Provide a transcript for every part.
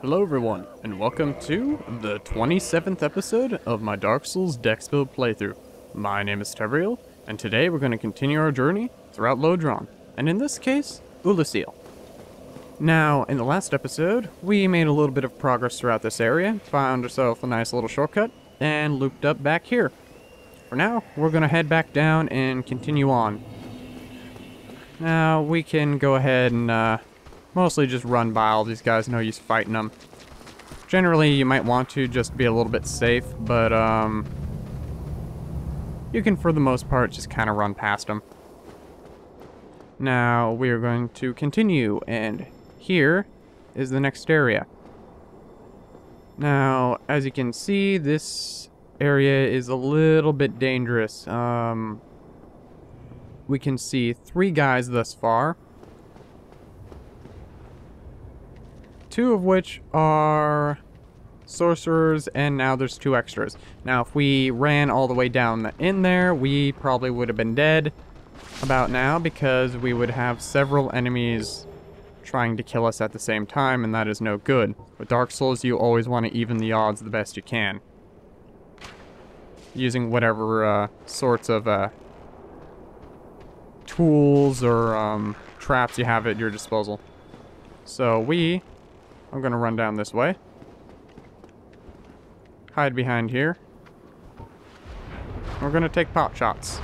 Hello everyone, and welcome to the 27th episode of my Dark Souls Dex Build playthrough. My name is Tevriel, and today we're going to continue our journey throughout Lodron, and in this case, Oolacile. Now, in the last episode, we made a little bit of progress throughout this area, found ourselves a nice little shortcut, and looped up back here. For now, we're going to head back down and continue on. Now, we can go ahead and, mostly just run by all these guys, no use fighting them. Generally, you might want to just be a little bit safe, but, you can, for the most part, just kind of run past them. Now, we are going to continue, and here is the next area. Now, as you can see, this area is a little bit dangerous. We can see 3 guys thus far. 2 of which are sorcerers, and now there's 2 extras. Now, if we ran all the way down in there, we probably would have been dead about now, because we would have several enemies trying to kill us at the same time, and that is no good. With Dark Souls, you always want to even the odds the best you can, using whatever sorts of tools or traps you have at your disposal. So I'm gonna run down this way. Hide behind here. We're gonna take pot shots.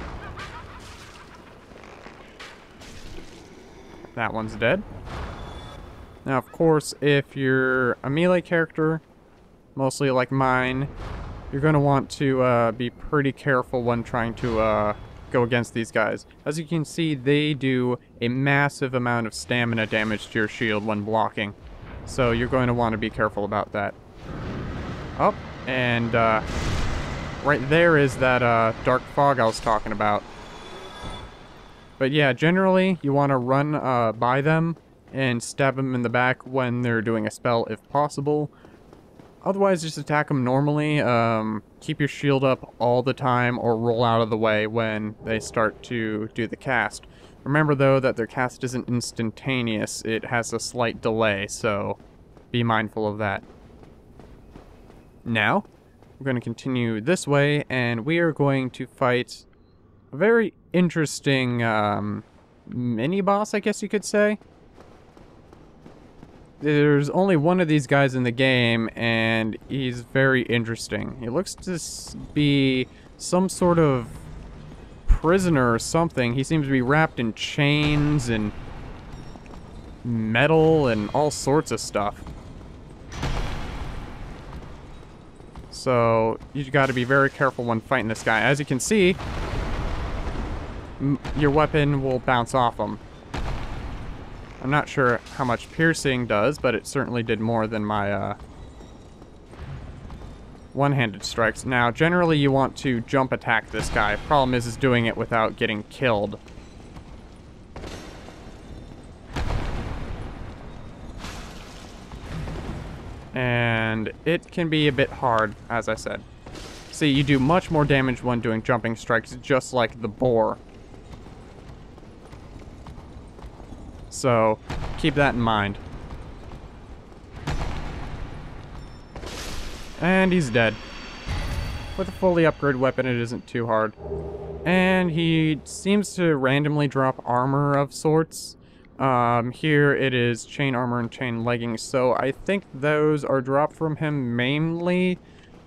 That one's dead. Now, of course, if you're a melee character, mostly like mine, you're gonna want to be pretty careful when trying to go against these guys. As you can see, they do a massive amount of stamina damage to your shield when blocking. So you're going to want to be careful about that. Oh, and right there is that dark fog I was talking about. But yeah, generally you want to run by them and stab them in the back when they're doing a spell if possible. Otherwise, just attack them normally. Keep your shield up all the time or roll out of the way when they start to do the cast. Remember, though, that their cast isn't instantaneous. It has a slight delay, so be mindful of that. Now, we're going to continue this way, and we are going to fight a very interesting mini-boss, I guess you could say. There's only one of these guys in the game, and he's very interesting. He looks to be some sort of prisoner or something. He seems to be wrapped in chains and metal and all sorts of stuff. So you got to be very careful when fighting this guy. As you can see, your weapon will bounce off him. I'm not sure how much piercing does, but it certainly did more than my one-handed strikes. Now, generally you want to jump attack this guy. Problem is doing it without getting killed. And it can be a bit hard, as I said. See, you do much more damage when doing jumping strikes, just like the boar. So, keep that in mind. And he's dead. With a fully upgraded weapon, it isn't too hard. And he seems to randomly drop armor of sorts. Here it is chain armor and chain leggings. So I think those are dropped from him mainly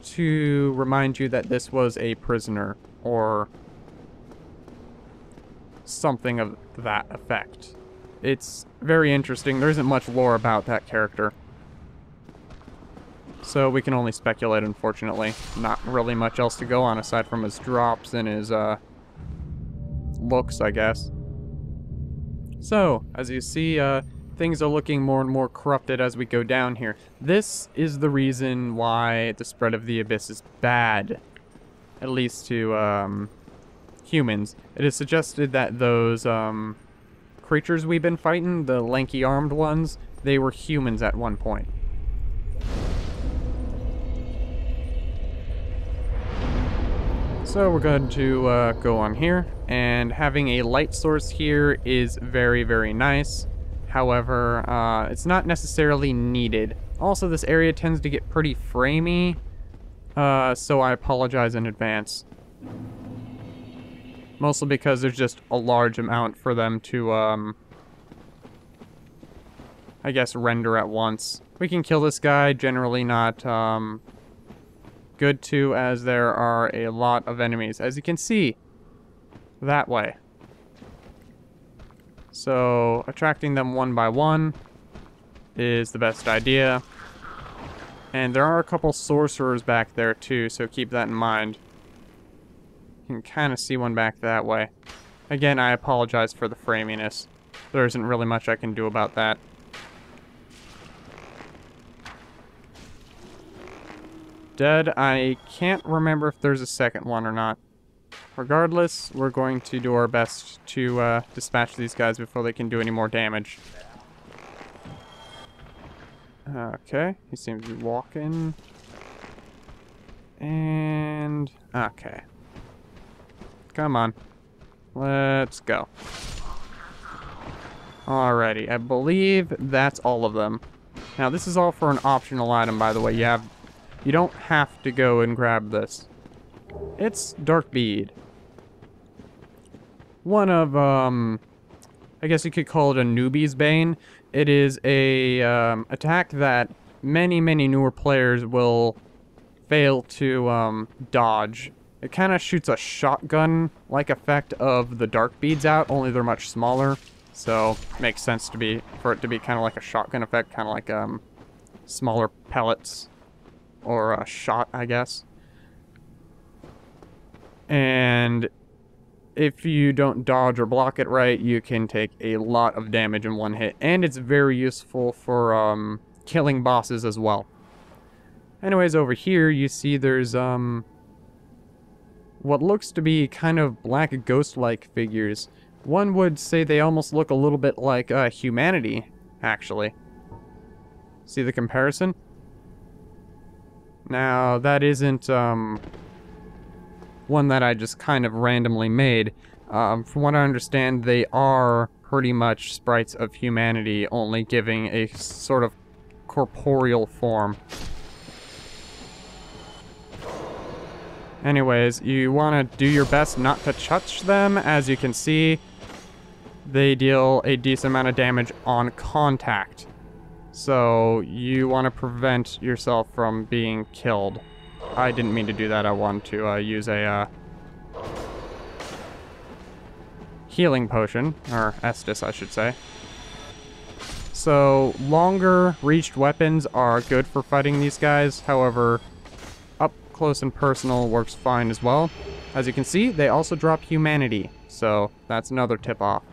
to remind you that this was a prisoner, or something of that effect. It's very interesting. There isn't much lore about that character, so we can only speculate, unfortunately. Not really much else to go on aside from his drops and his looks, I guess. So, as you see, things are looking more and more corrupted as we go down here. This is the reason why the spread of the Abyss is bad, at least to humans. It is suggested that those creatures we've been fighting, the lanky armed ones, they were humans at one point. So we're going to go on here, and having a light source here is very, very nice. However, it's not necessarily needed. Also, this area tends to get pretty framey, so I apologize in advance. Mostly because there's just a large amount for them to, I guess, render at once. We can kill this guy, generally not, good to, as there are a lot of enemies, as you can see, that way. So, attracting them one by one is the best idea. And there are a couple sorcerers back there too, so keep that in mind. You can kind of see one back that way. Again, I apologize for the framiness. There isn't really much I can do about that. Dead. I can't remember if there's a second one or not. Regardless, we're going to do our best to dispatch these guys before they can do any more damage. Okay, he seems to be walking. And... okay. Come on. Let's go. Alrighty, I believe that's all of them. Now, this is all for an optional item, by the way. You don't have to go and grab this. It's Dark Bead. One of, I guess you could call it a newbie's bane. It is a attack that many newer players will fail to dodge. It kind of shoots a shotgun-like effect of the dark beads out, only they're much smaller. So makes sense for it to be kind of like a shotgun effect, kind of like smaller pellets or a shot, I guess. And if you don't dodge or block it right, you can take a lot of damage in one hit. And it's very useful for killing bosses as well. Anyways, over here you see there's what looks to be kind of black ghost-like figures. One would say they almost look a little bit like humanity, actually. See the comparison? Now, that isn't one that I just kind of randomly made. From what I understand, they are pretty much sprites of humanity, only giving a sort of corporeal form. Anyways, you want to do your best not to touch them. As you can see, they deal a decent amount of damage on contact. So, you want to prevent yourself from being killed. I didn't mean to do that. I wanted to use a healing potion, or Estus, I should say. So, longer reached weapons are good for fighting these guys. However, up close and personal works fine as well. As you can see, they also drop humanity. So, that's another tip off.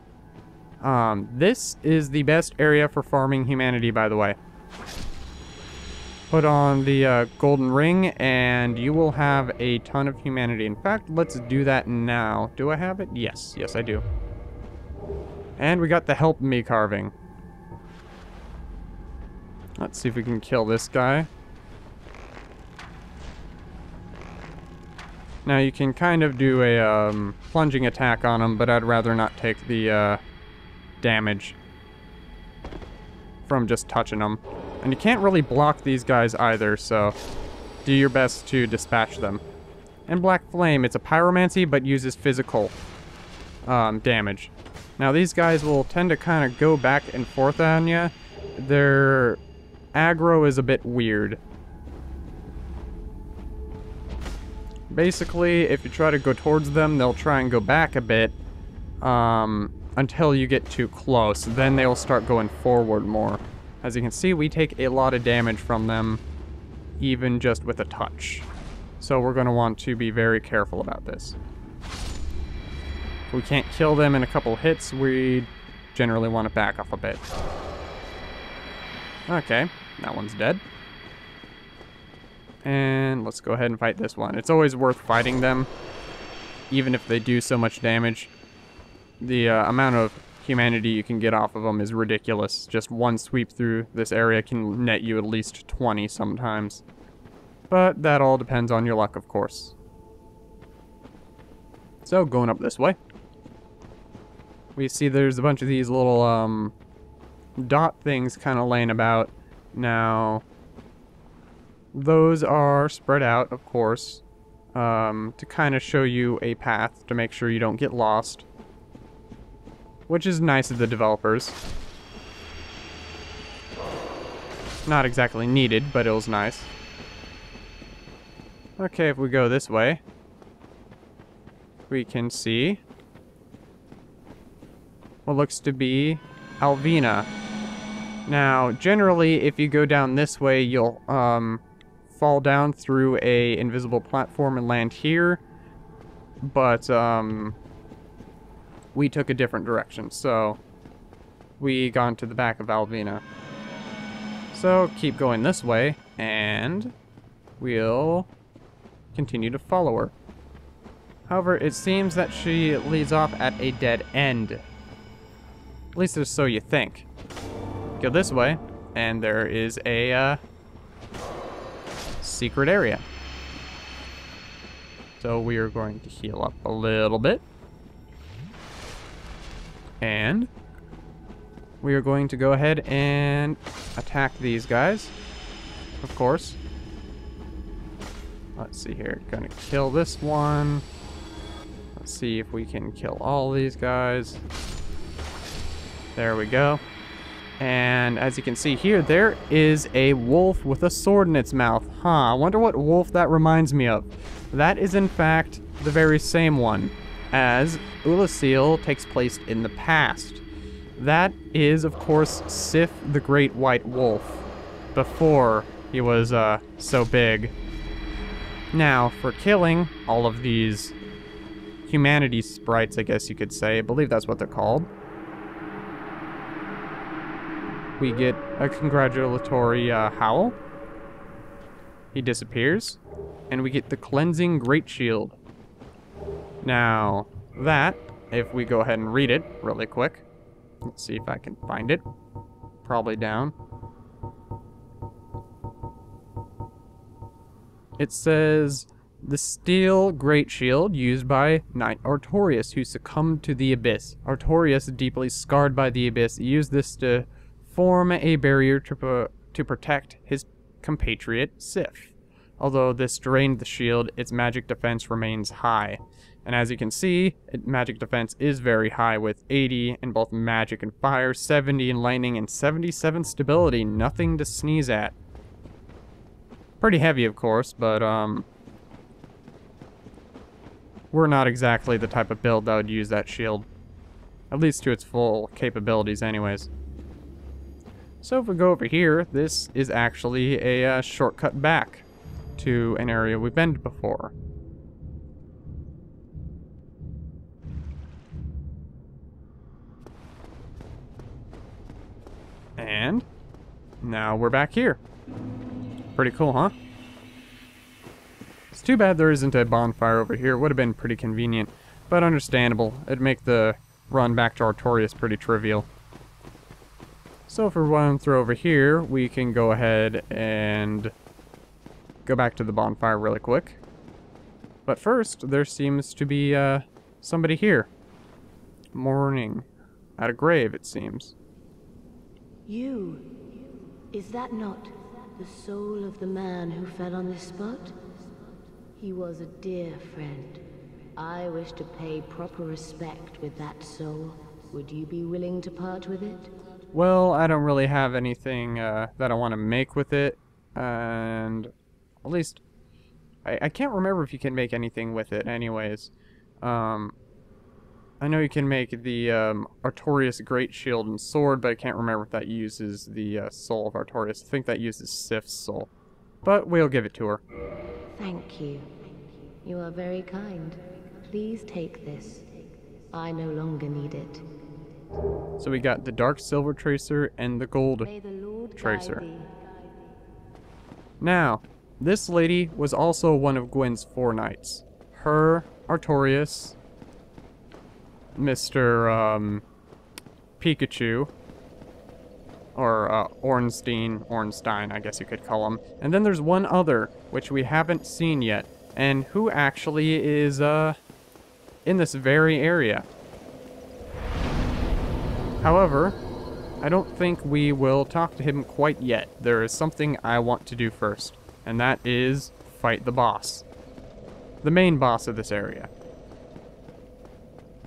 This is the best area for farming humanity, by the way. Put on the golden ring, and you will have a ton of humanity. In fact, let's do that now. Do I have it? Yes. Yes, I do. And we got the help me carving. Let's see if we can kill this guy. Now, you can kind of do a plunging attack on him, but I'd rather not take the damage from just touching them. And you can't really block these guys either, so do your best to dispatch them. And Black Flame, it's a pyromancy, but uses physical damage. Now, these guys will tend to kind of go back and forth on you. Their aggro is a bit weird. Basically, if you try to go towards them, they'll try and go back a bit until you get too close. Then they'll start going forward more. As you can see, we take a lot of damage from them, even just with a touch. So we're going to want to be very careful about this. If we can't kill them in a couple hits, we generally want to back off a bit. Okay, that one's dead. And let's go ahead and fight this one. It's always worth fighting them, even if they do so much damage. The amount of humanity you can get off of them is ridiculous. Just one sweep through this area can net you at least 20 sometimes. But that all depends on your luck, of course. So, going up this way. We see there's a bunch of these little dot things kind of laying about. Now, those are spread out, of course, to kind of show you a path to make sure you don't get lost. Which is nice of the developers. Not exactly needed, but it was nice. Okay, if we go this way, we can see what looks to be Alvina. Now, generally, if you go down this way, you'll fall down through a invisible platform and land here. But we took a different direction, so we gone to the back of Alvina. So keep going this way, and we'll continue to follow her. However, it seems that she leads off at a dead end. At least it's so you think. Go this way, and there is a secret area. So we are going to heal up a little bit. And we are going to go ahead and attack these guys, of course. Let's see here. Gonna kill this one. Let's see if we can kill all these guys. There we go. And as you can see here, there is a wolf with a sword in its mouth. Huh, I wonder what wolf that reminds me of. That is in fact the very same one, as Oolacile takes place in the past. That is, of course, Sif the Great White Wolf, before he was so big. Now, for killing all of these humanity sprites, I guess you could say, I believe that's what they're called, we get a congratulatory howl. He disappears, and we get the cleansing Great Shield. Now, that, if we go ahead and read it really quick, let's see if I can find it. Probably down. It says, the steel great shield used by Knight Artorias, who succumbed to the Abyss. Artorias, deeply scarred by the Abyss, used this to form a barrier to protect his compatriot Sif. Although this drained the shield, its magic defense remains high. And as you can see, magic defense is very high with 80 in both magic and fire, 70 in lightning, and 77 stability. Nothing to sneeze at. Pretty heavy, of course, but we're not exactly the type of build that would use that shield. At least to its full capabilities anyways. So if we go over here, this is actually a shortcut back to an area we've been to before. And now we're back here. Pretty cool, huh? It's too bad there isn't a bonfire over here. Would have been pretty convenient, but understandable. It'd make the run back to Artorias pretty trivial. So if we're running through over here, we can go ahead and go back to the bonfire really quick. But first, there seems to be somebody here. Mourning at a grave, it seems. You? Is that not the soul of the man who fell on this spot? He was a dear friend. I wish to pay proper respect with that soul. Would you be willing to part with it? Well, I don't really have anything that I want to make with it, and at least I can't remember if you can make anything with it anyways. I know you can make the Artorias Great Shield and Sword, but I can't remember if that uses the soul of Artorias. I think that uses Sif's soul, but we'll give it to her. Thank you. You are very kind. Please take this. I no longer need it. So we got the Dark Silver Tracer and the Gold May the Lord Tracer. guide thee. Now, this lady was also one of Gwen's 4 knights. Her, Artorias, Mr. Pikachu, or Ornstein, I guess you could call him. And then there's one other, which we haven't seen yet, and who actually is in this very area. However, I don't think we will talk to him quite yet. There is something I want to do first. and that is fight the boss. The main boss of this area.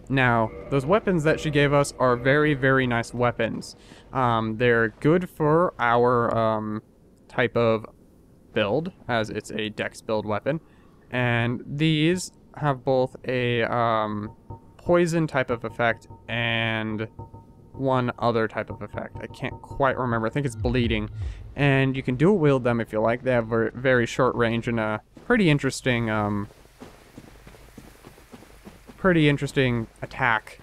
Now, those weapons that she gave us are very, very nice weapons. They're good for our type of build, as it's a dex build weapon. And these have both a poison type of effect and one other type of effect. I can't quite remember. I think it's bleeding. And you can dual wield them if you like. They have a very short range and a pretty interesting attack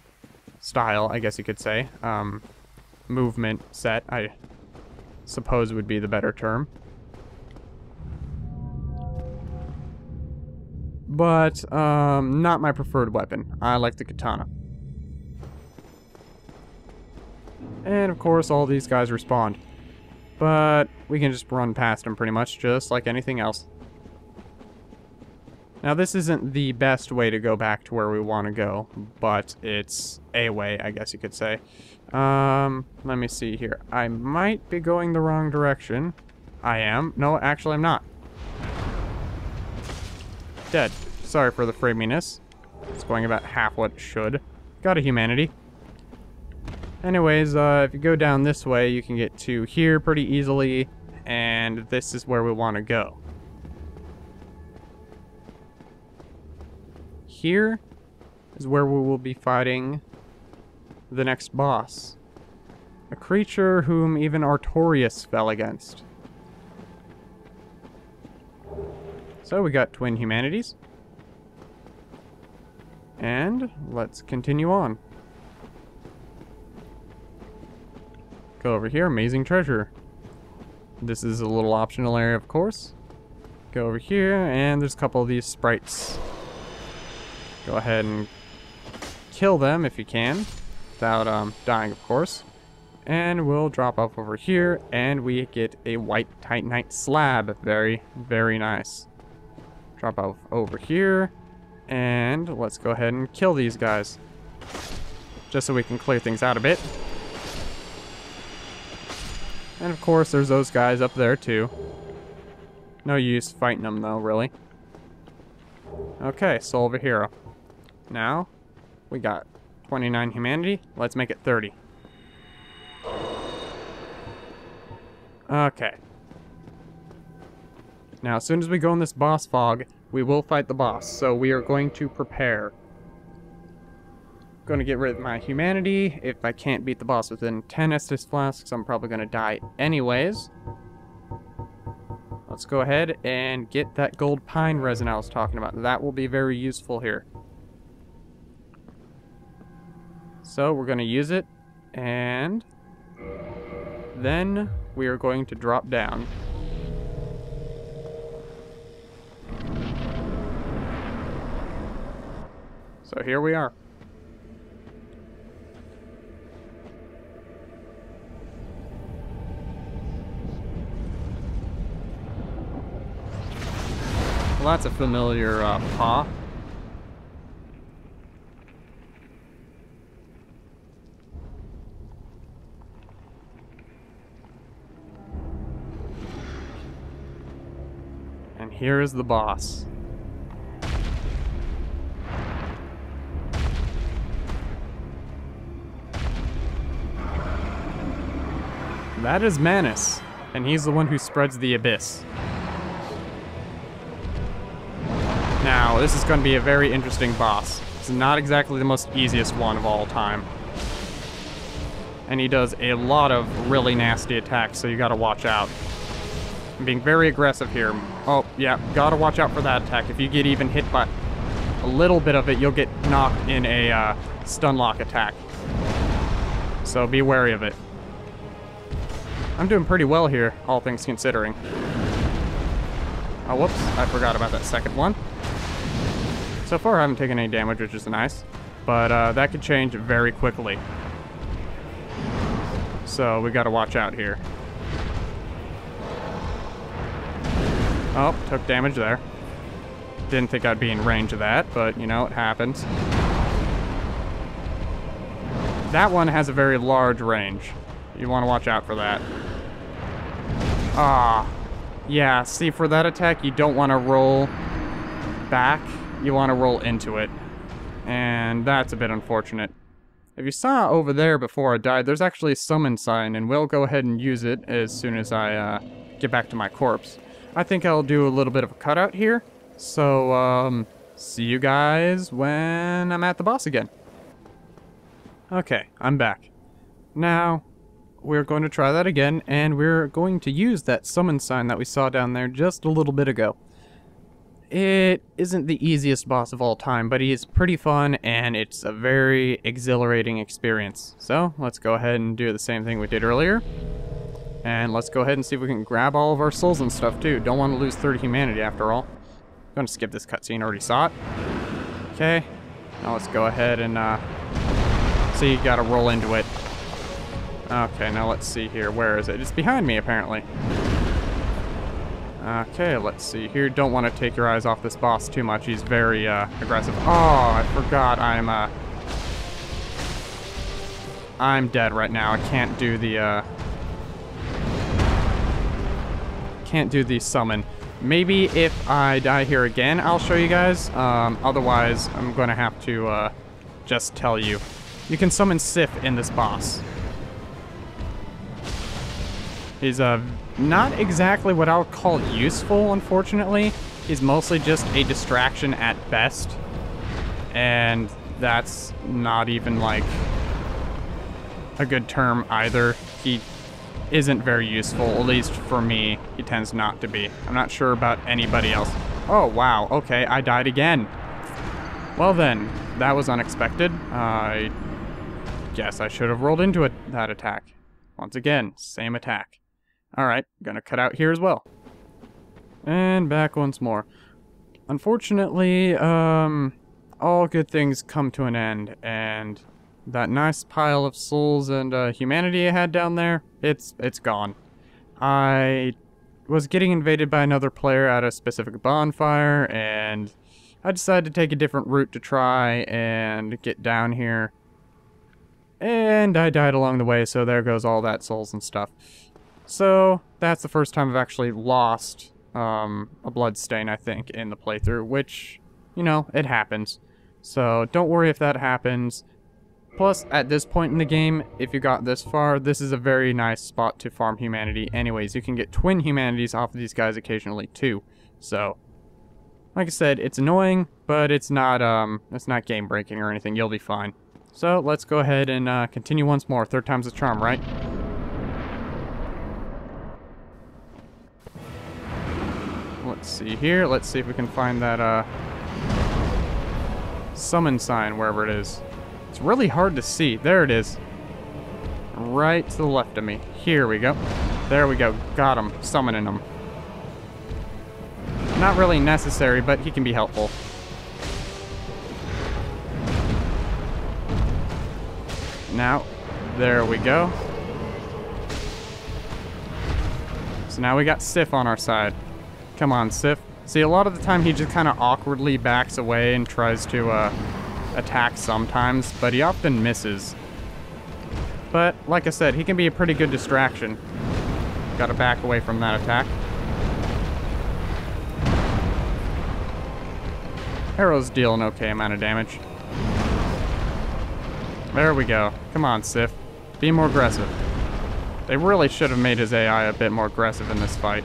style, I guess you could say. Movement set, I suppose would be the better term. But, not my preferred weapon. I like the katana. And, of course, all these guys respawned. But we can just run past them pretty much, just like anything else. Now, this isn't the best way to go back to where we want to go, but it's a way, I guess you could say. Let me see here. I might be going the wrong direction. I am. No, actually, I'm not. Dead. Sorry for the framiness. It's going about half what it should. Got a humanity. Anyways, if you go down this way, you can get to here pretty easily, and this is where we want to go. Here is where we will be fighting the next boss. A creature whom even Artorias fell against. So we got twin humanities. And let's continue on. Go over here, amazing treasure. This is a little optional area, of course. Go over here, and there's a couple of these sprites. Go ahead and kill them if you can, without dying, of course. And we'll drop off over here, and we get a white titanite slab. Very, very nice. Drop off over here, and let's go ahead and kill these guys. Just so we can clear things out a bit. And of course, there's those guys up there too. No use fighting them though, really. Okay, soul of a hero. Now, we got 29 humanity. Let's make it 30. Okay. Now, as soon as we go in this boss fog, we will fight the boss. So we are going to prepare. Going to get rid of my humanity. If I can't beat the boss within 10 Estus flasks, I'm probably going to die anyways. Let's go ahead and get that gold pine resin I was talking about. That will be very useful here. So we're going to use it, and then we are going to drop down. So here we are. Well, that's a familiar paw. And here is the boss. That is Manus, and he's the one who spreads the abyss. Now, this is going to be a very interesting boss. It's not exactly the most easiest one of all time. And he does a lot of really nasty attacks, so you gotta watch out. I'm being very aggressive here. Oh, yeah, gotta watch out for that attack. If you get even hit by a little bit of it, you'll get knocked in a stun lock attack. So be wary of it. I'm doing pretty well here, all things considering. Oh, whoops, I forgot about that second one. So far, I haven't taken any damage, which is nice. But that could change very quickly. So we gotta watch out here. Oh, took damage there. Didn't think I'd be in range of that, but, you know, it happens. That one has a very large range. You want to watch out for that. Ah, Yeah, see, for that attack, you don't want to roll back. You want to roll into it. And that's a bit unfortunate. If you saw over there before I died, there's actually a summon sign, and we'll go ahead and use it as soon as I get back to my corpse. I think I'll do a little bit of a cutout here. So, see you guys when I'm at the boss again. Okay, I'm back. Now, we're going to try that again, and we're going to use that summon sign that we saw down there just a little bit ago. It isn't the easiest boss of all time, but he is pretty fun, and it's a very exhilarating experience. So, let's go ahead and do the same thing we did earlier. And let's go ahead and see if we can grab all of our souls and stuff, too. Don't want to lose 30 humanity, after all. I'm going to skip this cutscene, already saw it. Okay, now let's go ahead and, so you gotta roll into it. Okay, now let's see here. Where is it? It's behind me, apparently. Okay, let's see here. Don't want to take your eyes off this boss too much. He's very, aggressive. Oh, I forgot I'm dead right now. I can't do the, can't do the summon. Maybe if I die here again, I'll show you guys. Otherwise, I'm gonna have to, just tell you. You can summon Sif in this boss. He's not exactly what I would call useful, unfortunately. He's mostly just a distraction at best. And that's not even, like, a good term either. He isn't very useful, at least for me. He tends not to be. I'm not sure about anybody else. Oh, wow. Okay, I died again. Well then, that was unexpected. I guess I should have rolled into that attack. Once again, same attack. Alright, gonna cut out here as well. And back once more. Unfortunately, all good things come to an end, and that nice pile of souls and humanity I had down there, it's gone. I was getting invaded by another player at a specific bonfire, and I decided to take a different route to try and get down here. And I died along the way, so there goes all that souls and stuff. So, that's the first time I've actually lost a bloodstain, I think, in the playthrough, which, you know, it happens. So, don't worry if that happens. Plus, at this point in the game, if you got this far, this is a very nice spot to farm humanity anyways. You can get twin humanities off of these guys occasionally, too. So, like I said, it's annoying, but it's not game-breaking or anything. You'll be fine. So, let's go ahead and continue once more. Third time's the charm, right? Let's see here. Let's see if we can find that summon sign wherever it is. It's really hard to see. There it is. Right to the left of me. Here we go. There we go. Got him. Summoning him. Not really necessary, but he can be helpful. Now, there we go. So now we got Sif on our side. Come on, Sif. See, a lot of the time he just kind of awkwardly backs away and tries to attack sometimes, but he often misses. But, like I said, he can be a pretty good distraction. Gotta back away from that attack. Arrow's deal an okay amount of damage. There we go. Come on, Sif. Be more aggressive. They really should have made his AI a bit more aggressive in this fight.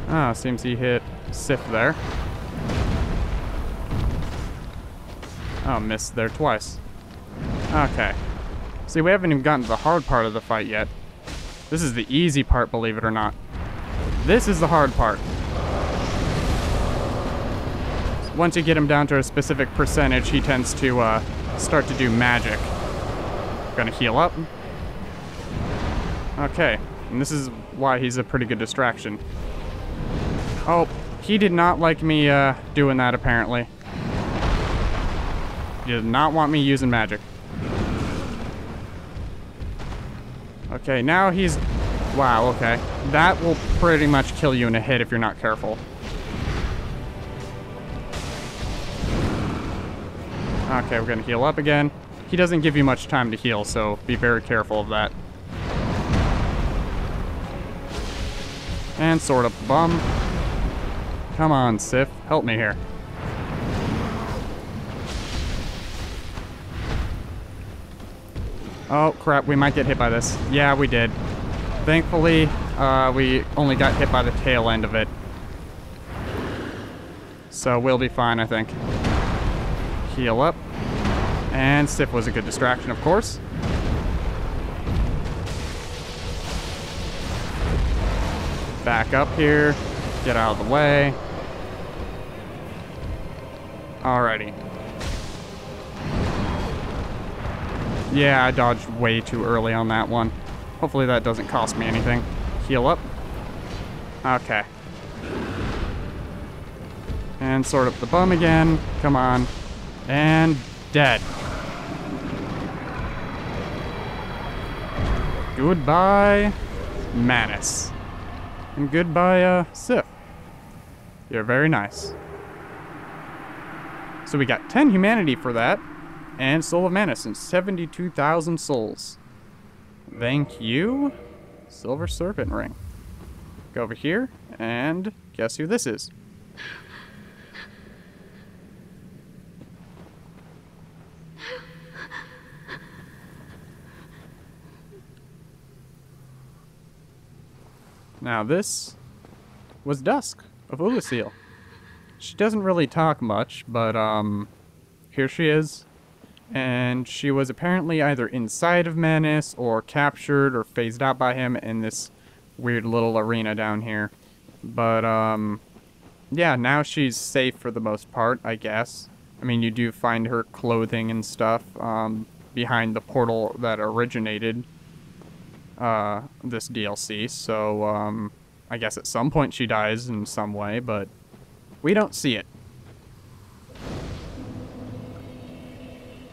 Ah, seems he hit Sif there. Oh, missed there twice. Okay. See, we haven't even gotten to the hard part of the fight yet. This is the easy part, believe it or not. This is the hard part. Once you get him down to a specific percentage, he tends to start to do magic. Gonna heal up. Okay, and this is why he's a pretty good distraction. Oh, he did not like me doing that, apparently. He did not want me using magic. Okay, now he's... Wow, okay. That will pretty much kill you in a hit if you're not careful. Okay, we're gonna heal up again. he doesn't give you much time to heal, so be very careful of that. And sword up the bum. Come on, Sif. Help me here. Oh, crap. We might get hit by this. Yeah, we did. Thankfully, we only got hit by the tail end of it. So we'll be fine, I think. Heal up. And Sif was a good distraction, of course. Back up here. Get out of the way. Alrighty. Yeah, I dodged way too early on that one. Hopefully that doesn't cost me anything. Heal up. Okay. And sword up the bum again. Come on. And dead. Goodbye, Manus. And goodbye, Sif. You're very nice. So we got 10 humanity for that. And Soul of Manus and 72,000 souls. Thank you. Silver Serpent Ring. Go over here, and guess who this is? Now this was Dusk of Oolacile. She doesn't really talk much, but here she is. And she was apparently either inside of Manus or captured or phased out by him in this weird little arena down here. But yeah, now she's safe for the most part, I guess. I mean, you do find her clothing and stuff behind the portal that originated this DLC, so I guess at some point she dies in some way, but we don't see it.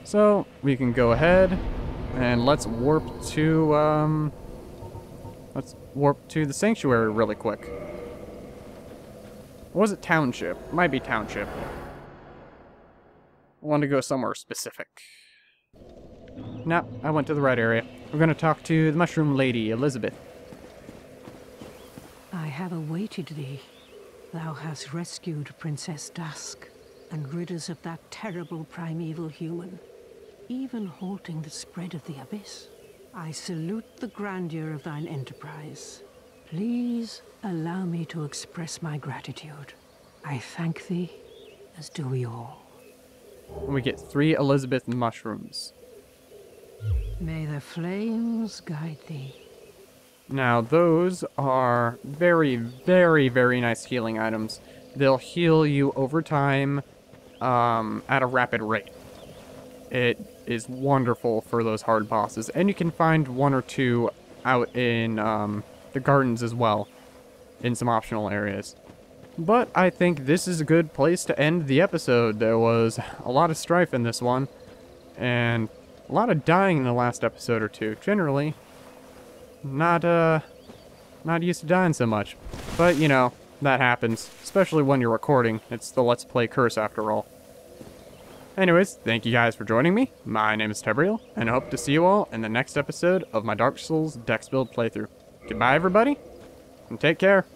So we can go ahead and let's warp to the sanctuary really quick. Or was it township? Might be township. I want to go somewhere specific. Nope, I went to the right area. We're going to talk to the Mushroom Lady, Elizabeth. I have awaited thee. Thou hast rescued Princess Dusk, and rid us of that terrible primeval human, even halting the spread of the abyss. I salute the grandeur of thine enterprise. Please allow me to express my gratitude. I thank thee, as do we all. And we get 3 Elizabeth mushrooms. May the flames guide thee. Now, those are very, very, very nice healing items. They'll heal you over time at a rapid rate. It is wonderful for those hard bosses. And you can find 1 or 2 out in the gardens as well, in some optional areas. But I think this is a good place to end the episode. There was a lot of strife in this one, and a lot of dying in the last episode or 2. Generally, not used to dying so much. But, you know, that happens, especially when you're recording. It's the Let's Play curse after all. Anyways, thank you guys for joining me. My name is Tebriel, and I hope to see you all in the next episode of my Dark Souls Dex Build playthrough. Goodbye, everybody, and take care.